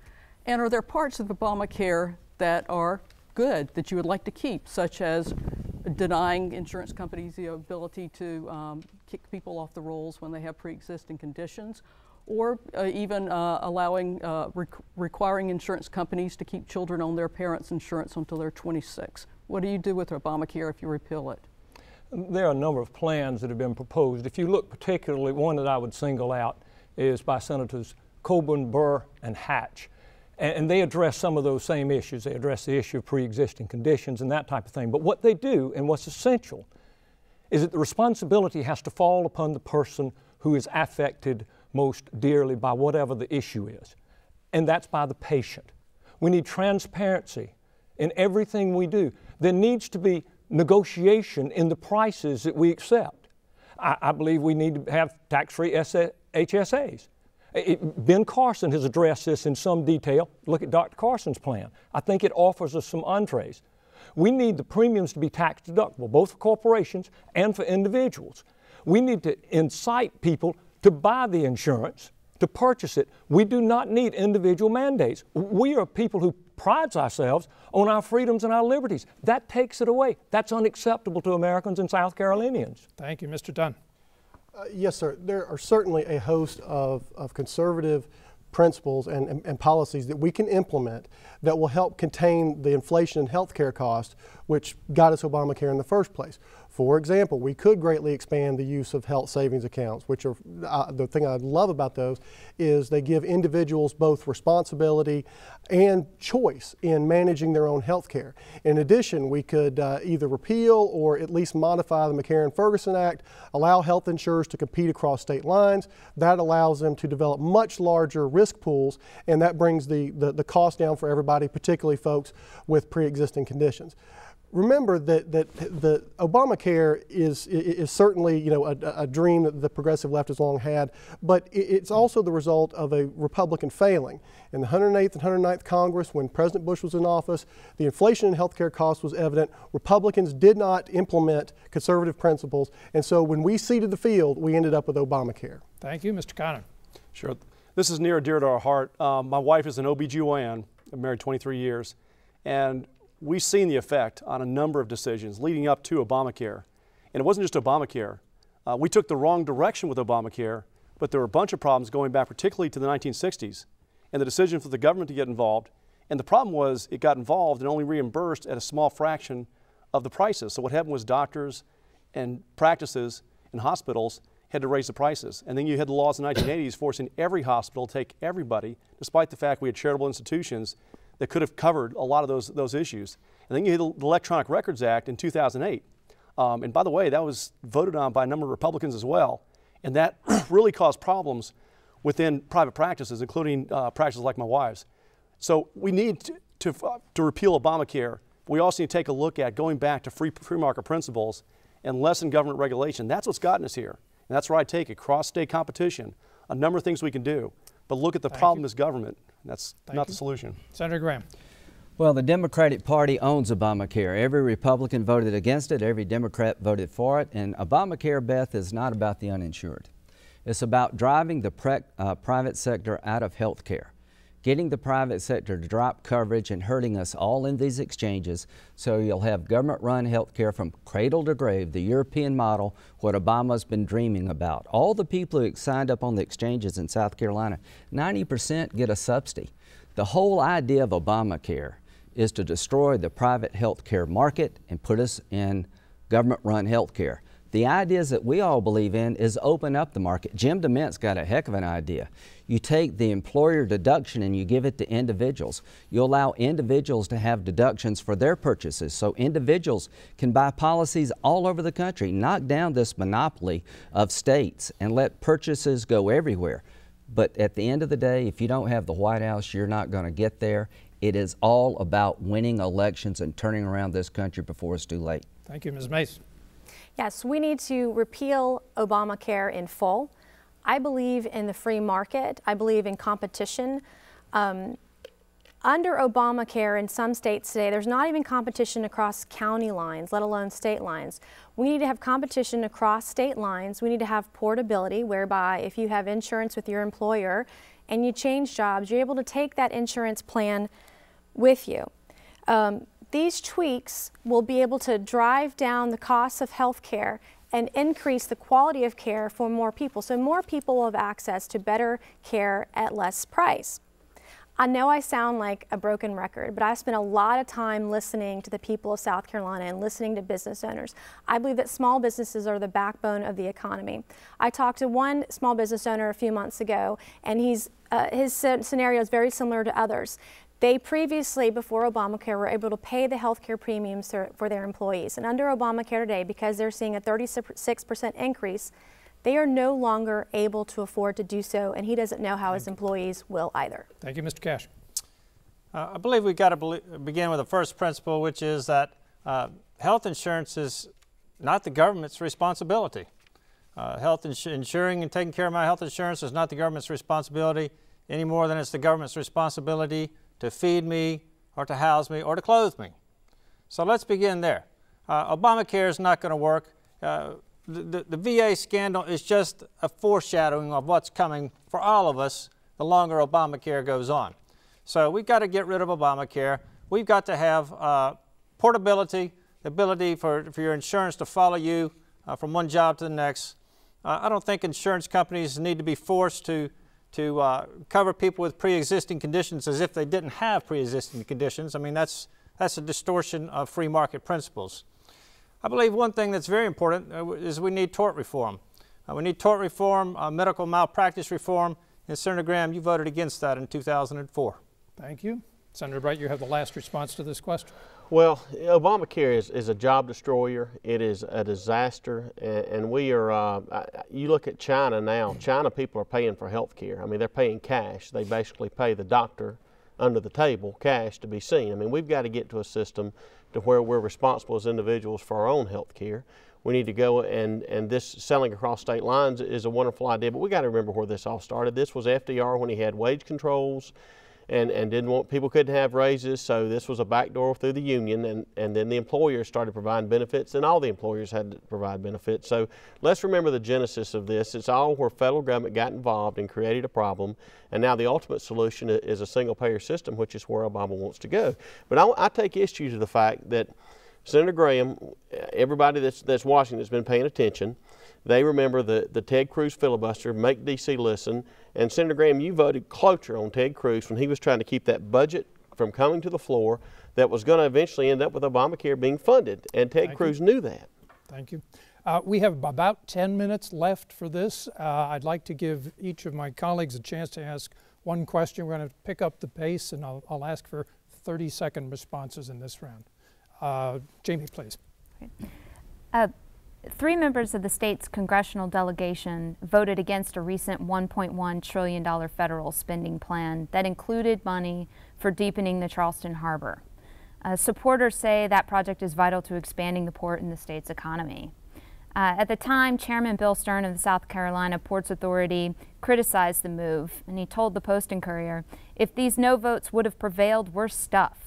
And are there parts of Obamacare that are good that you would like to keep, such as denying insurance companies the ability to kick people off the rolls when they have pre-existing conditions, or even allowing, requiring insurance companies to keep children on their parents' insurance until they're 26? What do you do with Obamacare if you repeal it? There are a number of plans that have been proposed. If you look particularly, one that I would single out is by Senators Coburn, Burr, and Hatch. And they address some of those same issues. They address the issue of pre-existing conditions and that type of thing. But what they do, and what's essential, is that the responsibility has to fall upon the person who is affected most dearly by whatever the issue is, and that's by the patient. We need transparency in everything we do. There needs to be negotiation in the prices that we accept. I believe we need to have tax-free HSAs. Ben Carson has addressed this in some detail. Look at Dr. Carson's plan. I think it offers us some entrees. We need the premiums to be tax deductible, both for corporations and for individuals. We need to incite people to buy the insurance, to purchase it. We do not need individual mandates. We are people who pride ourselves on our freedoms and our liberties. That takes it away. That's unacceptable to Americans and South Carolinians. Thank you. Mr. Dunn. Yes, sir. There are certainly a host of conservative principles and policies that we can implement that will help contain the inflation in health care costs, which got us Obamacare in the first place. For example, we could greatly expand the use of health savings accounts, which are the thing I love about those is they give individuals both responsibility and choice in managing their own health care. In addition, we could either repeal or at least modify the McCarran-Ferguson Act, allow health insurers to compete across state lines. That allows them to develop much larger risk pools, and that brings the cost down for everybody, particularly folks with pre-existing conditions. Remember that the Obamacare is certainly, you know, a dream that the progressive left has long had, but it's also the result of a Republican failing. In the 108th and 109th Congress, when President Bush was in office, the inflation in health care costs was evident. Republicans did not implement conservative principles, and so when we ceded the field, we ended up with Obamacare. Thank you. Mr. Connor. Sure. This is near and dear to our heart. My wife is an OBGYN. I'm married 23 years, and we've seen the effect on a number of decisions leading up to Obamacare. And it wasn't just Obamacare. We took the wrong direction with Obamacare, but there were a bunch of problems going back particularly to the 1960s and the decision for the government to get involved. And the problem was it got involved and only reimbursed at a small fraction of the prices. So what happened was doctors and practices and hospitals had to raise the prices. And then you had the laws in the 1980s forcing every hospital to take everybody, despite the fact we had charitable institutions that could have covered a lot of those issues. And then you had the Electronic Records Act in 2008. And by the way, that was voted on by a number of Republicans as well. And that really caused problems within private practices, including practices like my wife's. So we need to repeal Obamacare. We also need to take a look at going back to free market principles and lessen government regulation. That's what's gotten us here. And that's where I take it, cross-state competition, a number of things we can do. But look at the problem is government. That's not the solution. Senator Graham. Well, the Democratic Party owns Obamacare. Every Republican voted against it, every Democrat voted for it, and Obamacare, Beth, is not about the uninsured. It's about driving the private sector out of health care. getting the private sector to drop coverage and hurting us all in these exchanges, so you'll have government-run health care from cradle to grave, the European model, what Obama's been dreaming about. All the people who signed up on the exchanges in South Carolina, 90% get a subsidy. The whole idea of Obamacare is to destroy the private health care market and put us in government-run health care. The ideas that we all believe in is open up the market. Jim DeMint's got a heck of an idea. You take the employer deduction and you give it to individuals. You allow individuals to have deductions for their purchases, so individuals can buy policies all over the country. Knock down this monopoly of states and let purchases go everywhere. But at the end of the day, if you don't have the White House, you're not going to get there. It is all about winning elections and turning around this country before it's too late. Thank you, Ms. Mace. Yes, we need to repeal Obamacare in full. I believe in the free market. I believe in competition. Under Obamacare in some states today, there's not even competition across county lines, let alone state lines. We need to have competition across state lines. We need to have portability, whereby if you have insurance with your employer and you change jobs, you're able to take that insurance plan with you. These tweaks will be able to drive down the costs of health care and increase the quality of care for more people. So more people will have access to better care at less price. I know I sound like a broken record, but I spent a lot of time listening to the people of South Carolina and listening to business owners. I believe that small businesses are the backbone of the economy. I talked to one small business owner a few months ago, and his scenario is very similar to others. They previously, before Obamacare, were able to pay the health care premiums for their employees. And under Obamacare today, because they're seeing a 36% increase, they are no longer able to afford to do so, and he doesn't know how his employees will either. Thank you, Mr. Cash. I believe we've got to begin with the first principle, which is that health insurance is not the government's responsibility. Insuring and taking care of my health insurance is not the government's responsibility any more than it's the government's responsibility to feed me or to house me or to clothe me. So let's begin there. Obamacare is not going to work. The VA scandal is just a foreshadowing of what's coming for all of us the longer Obamacare goes on. So we've got to get rid of Obamacare. We've got to have portability, the ability for your insurance to follow you from one job to the next. I don't think insurance companies need to be forced to cover people with pre-existing conditions as if they didn't have pre-existing conditions. I mean, that's a distortion of free market principles. I believe one thing that's very important is we need tort reform. We need tort reform, medical malpractice reform, and Senator Graham, you voted against that in 2004. Thank you. Senator Bright, you have the last response to this question. Well, Obamacare is a job destroyer. It is a disaster, and we are, you look at China now, China people are paying for health care. I mean, they're paying cash. They basically pay the doctor under the table cash to be seen. I mean, we've got to get to a system to where we're responsible as individuals for our own health care. We need to go, and this selling across state lines is a wonderful idea, but we got to remember where this all started. This was FDR when he had wage controls and didn't want, people couldn't have raises, so this was a backdoor through the union, and then the employers started providing benefits, and all the employers had to provide benefits. So let's remember the genesis of this. It's all where federal government got involved and created a problem, and now the ultimate solution is a single-payer system, which is where Obama wants to go. But I take issue to the fact that Senator Graham, everybody that's watching that's been paying attention, they remember the Ted Cruz filibuster, Make D.C. Listen, and Senator Graham, you voted cloture on Ted Cruz when he was trying to keep that budget from coming to the floor that was going to eventually end up with Obamacare being funded, and Ted Cruz knew that. Thank you. We have about 10 minutes left for this. I'd like to give each of my colleagues a chance to ask one question. We're going to pick up the pace, and I'll ask for 30-second responses in this round. Jamie, please. Okay. 3 members of the state's congressional delegation voted against a recent $1.1 trillion federal spending plan that included money for deepening the Charleston Harbor. Supporters say that project is vital to expanding the port in the state's economy. At the time, Chairman Bill Stern of the South Carolina Ports Authority criticized the move, and he told the Post and Courier, "If these no votes would have prevailed, we're stuffed."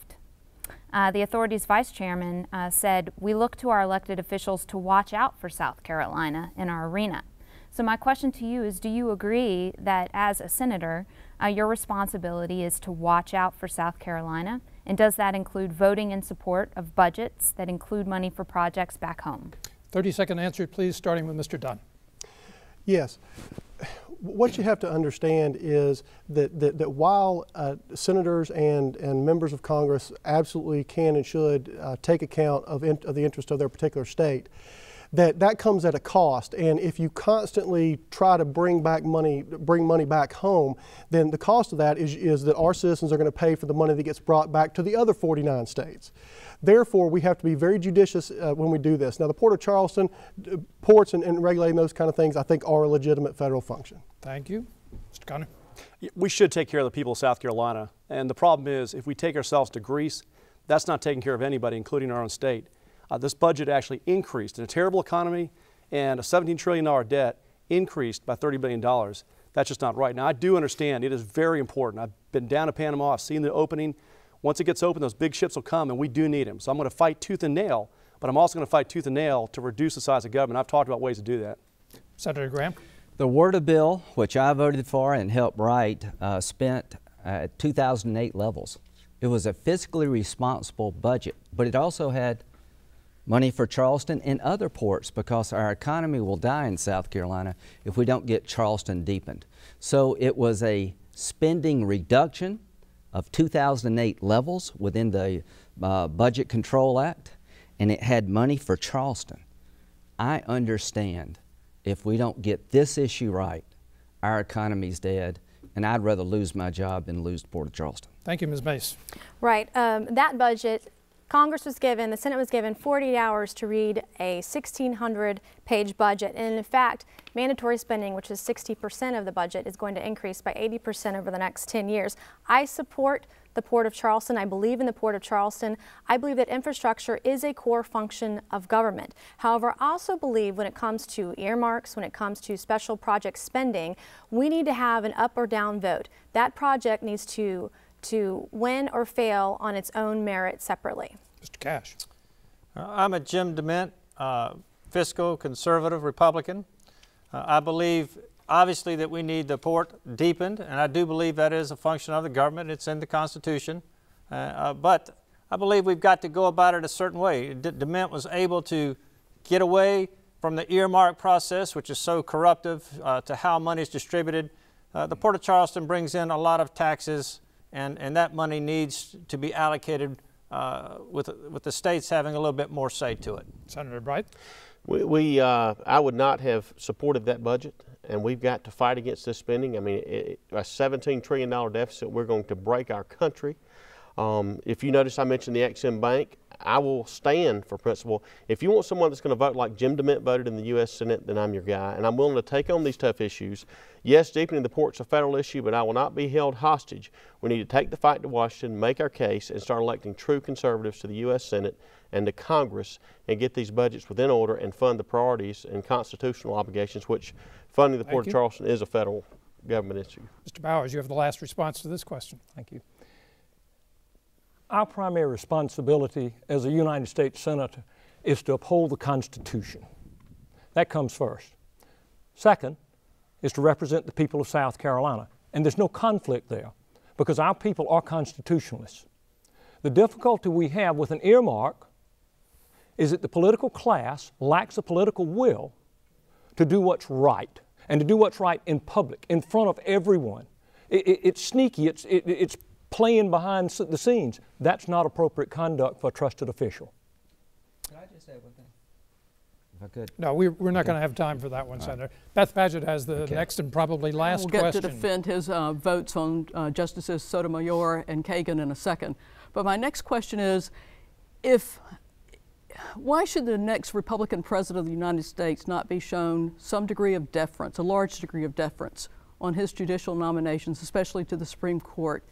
The authority's vice chairman said, "We look to our elected officials to watch out for South Carolina in our arena." So my question to you is, do you agree that as a senator, your responsibility is to watch out for South Carolina? And does that include voting in support of budgets that include money for projects back home? 30-second answer, please, starting with Mr. Dunn. Yes. What you have to understand is that while senators and members of Congress absolutely can and should take account of the interest of their particular state, that comes at a cost. And if you constantly try to bring money back home, then the cost of that is that our citizens are going to pay for the money that gets brought back to the other 49 states. Therefore, we have to be very judicious when we do this. Now, the Port of Charleston, ports and regulating those kind of things, I think are a legitimate federal function. Thank you. Mr. Connor. We should take care of the people of South Carolina. And the problem is, if we take ourselves to Greece, that's not taking care of anybody, including our own state. This budget actually increased in a terrible economy and a $17 trillion debt increased by $30 billion. That's just not right. Now, I do understand it is very important. I've been down to Panama. I've seen the opening. Once it gets open, those big ships will come, and we do need them. So I'm going to fight tooth and nail, but I'm also going to fight tooth and nail to reduce the size of government. I've talked about ways to do that. Senator Graham. The WRDA bill, which I voted for and helped write, spent at 2008 levels. It was a fiscally responsible budget, but it also had money for Charleston and other ports, because our economy will die in South Carolina if we don't get Charleston deepened. So it was a spending reduction of 2008 levels within the Budget Control Act, and it had money for Charleston. I understand if we don't get this issue right, our economy's dead, and I'd rather lose my job than lose the Port of Charleston. Thank you, Ms. Mace. Right. That budget, Congress was given, the Senate was given 48 hours to read a 1,600-page budget. And in fact, mandatory spending, which is 60% of the budget, is going to increase by 80% over the next 10 years. I support the Port of Charleston. I believe in the Port of Charleston. I believe that infrastructure is a core function of government. However, I also believe when it comes to earmarks, when it comes to special project spending, we need to have an up or down vote. That project needs to win or fail on its own merit separately. Mr. Cash. I'm a Jim DeMint, fiscal conservative Republican. I believe obviously that we need the port deepened, and I do believe that is a function of the government. It's in the Constitution. But I believe we've got to go about it a certain way. DeMint was able to get away from the earmark process, which is so corruptive, to how money is distributed. The Port of Charleston brings in a lot of taxes, and that money needs to be allocated with the states having a little bit more say to it. Senator Bright. I would not have supported that budget, and we've got to fight against this spending. I mean, a $17 trillion deficit, we're going to break our country. If you notice, I mentioned the Ex-Im Bank. I will stand for principle. If you want someone that's going to vote like Jim DeMint voted in the U.S. Senate, then I'm your guy, and I'm willing to take on these tough issues. Yes, deepening the port's a federal issue, but I will not be held hostage. We need to take the fight to Washington, make our case, and start electing true conservatives to the U.S. Senate and to Congress, and get these budgets within order and fund the priorities and constitutional obligations, which funding the Port of Charleston is a federal government issue. Mr. Bowers, you have the last response to this question. Thank you. Our primary responsibility as a United States Senator is to uphold the Constitution. That comes first. Second is to represent the people of South Carolina. And there's no conflict there, because our people are constitutionalists. The difficulty we have with an earmark is that the political class lacks the political will to do what's right, and to do what's right in public, in front of everyone. It's sneaky, it's playing behind the scenes. That's not appropriate conduct for a trusted official. Could I just add one thing? If I could. No, we're not going to have time for that one, Senator. Beth Padgett has the next and probably last question. We'll get to defend his votes on Justices Sotomayor and Kagan in a second. But my next question is, why should the next Republican president of the United States not be shown some degree of deference, a large degree of deference, on his judicial nominations, especially to the Supreme Court?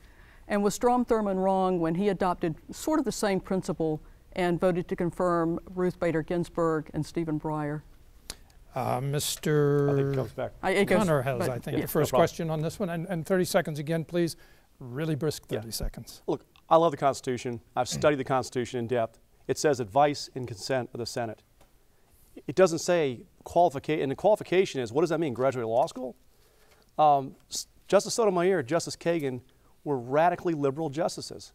And was Strom Thurmond wrong when he adopted sort of the same principle and voted to confirm Ruth Bader Ginsburg and Stephen Breyer? Mr. I think it comes back. Connor has, I think, yeah, the first no question on this one. And 30 seconds again, please. Really brisk 30 seconds. Look, I love the Constitution. I've studied the Constitution in depth. It says advice and consent of the Senate. it doesn't say qualification, and the qualification is, what does that mean, graduate law school? Justice Sotomayor, Justice Kagan were radically liberal justices.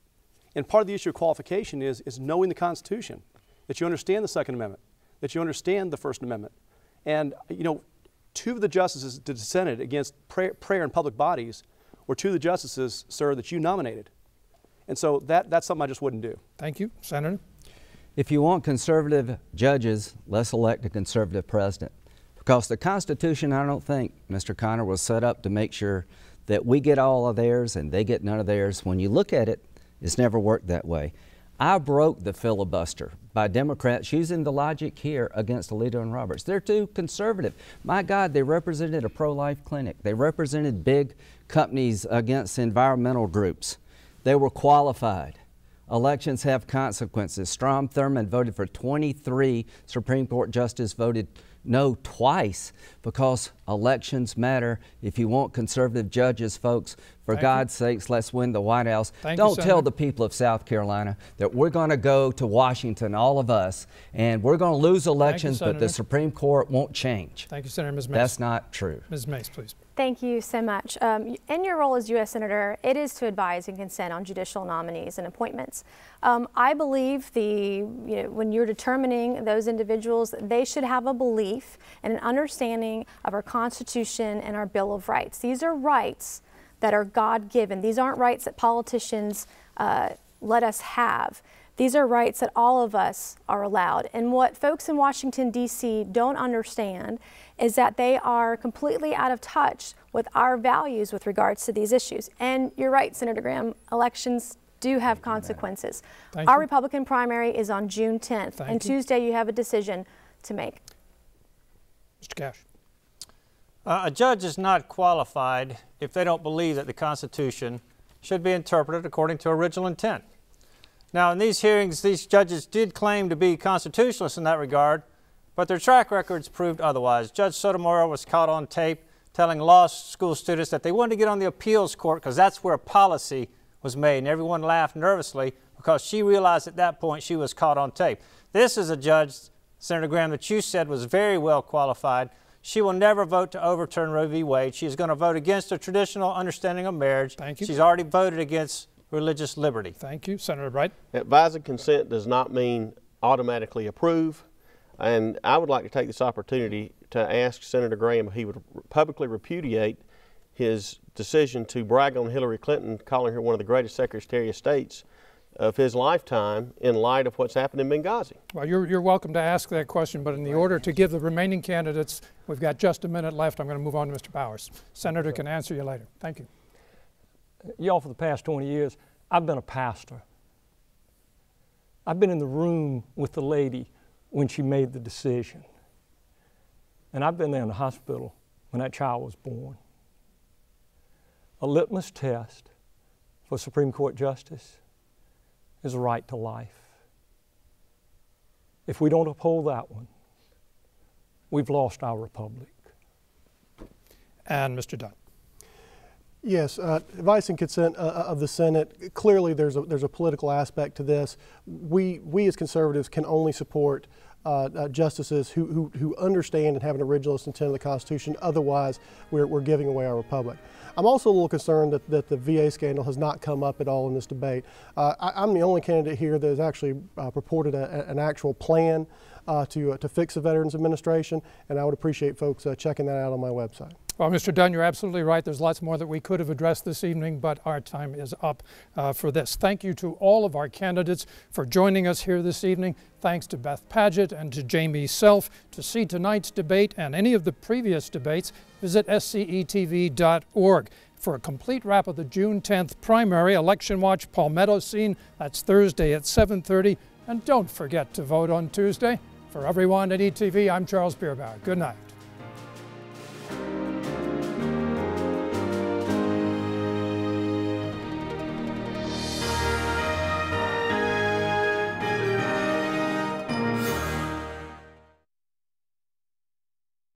And part of the issue of qualification is knowing the Constitution, that you understand the Second Amendment, that you understand the First Amendment. And, you know, two of the justices that dissented against prayer in public bodies were two of the justices, sir, that you nominated. And so that's something I just wouldn't do. Thank you. Senator? If you want conservative judges, let's elect a conservative president. Because the Constitution, I don't think, Mr. Connor, was set up to make sure that we get all of theirs and they get none of theirs. When you look at it, it's never worked that way. I broke the filibuster by Democrats using the logic here against Alito and Roberts. They're too conservative. My God, they represented a pro-life clinic. They represented big companies against environmental groups. They were qualified. Elections have consequences. Strom Thurmond voted for 23 Supreme Court justices, voted no twice, because elections matter. If you want conservative judges, folks, for God's sakes, let's win the White House. Don't tell the people of South Carolina that we're going to go to Washington, all of us, and we're going to lose elections, but the Supreme Court won't change. Thank you, Senator. Ms. Mace. That's not true. Ms. Mace, please. Thank you so much. In your role as U.S. Senator, it is to advise and consent on judicial nominees and appointments. I believe when you're determining those individuals, they should have a belief and an understanding of our Constitution and our Bill of Rights. These are rights that are God-given. These aren't rights that politicians let us have. These are rights that all of us are allowed. And what folks in Washington, D.C. don't understand is that they are completely out of touch with our values with regards to these issues. And you're right, Senator Graham, elections do have consequences. Our Republican primary is on June 10th, and Tuesday you have a decision to make. Mr. Cash. A judge is not qualified if they don't believe that the Constitution should be interpreted according to original intent. Now, in these hearings, these judges did claim to be constitutionalists in that regard, but their track records proved otherwise. Judge Sotomayor was caught on tape telling law school students that they wanted to get on the appeals court because that's where policy was made, and everyone laughed nervously because she realized at that point she was caught on tape. This is a judge, Senator Graham, that you said was very well qualified. She will never vote to overturn Roe v. Wade. She is going to vote against a traditional understanding of marriage. Thank you. She's already voted against religious liberty. Thank you. Senator Bright. Advise and consent does not mean automatically approve. And I would like to take this opportunity to ask Senator Graham if he would publicly repudiate his decision to brag on Hillary Clinton, calling her one of the greatest Secretary of States of his lifetime in light of what's happened in Benghazi. Well, you're welcome to ask that question, but in the order to give the remaining candidates, we've got just a minute left. I'm going to move on to Mr. Powers. Senator can answer you later. Thank you. Y'all, for the past 20 years, I've been a pastor. I've been in the room with the lady when she made the decision. And I've been there in the hospital when that child was born. A litmus test for Supreme Court justice is a right to life. If we don't uphold that one, we've lost our republic. And Mr. Dunn. Yes, advice and consent of the Senate. Clearly, there's a political aspect to this. We as conservatives can only support justices who understand and have an originalist intent of the Constitution. Otherwise, we're giving away our republic. I'm also a little concerned that the VA scandal has not come up at all in this debate. I'm the only candidate here that has actually purported an actual plan to fix the Veterans Administration, and I would appreciate folks checking that out on my website. Well, Mr. Dunn, you're absolutely right. There's lots more that we could have addressed this evening, but our time is up for this. Thank you to all of our candidates for joining us here this evening. Thanks to Beth Paget and to Jamie Self. To see tonight's debate and any of the previous debates, visit scetv.org. For a complete wrap of the June 10th primary, Election Watch Palmetto Scene, that's Thursday at 7:30. And don't forget to vote on Tuesday. For everyone at ETV, I'm Charles Beerbauer. Good night.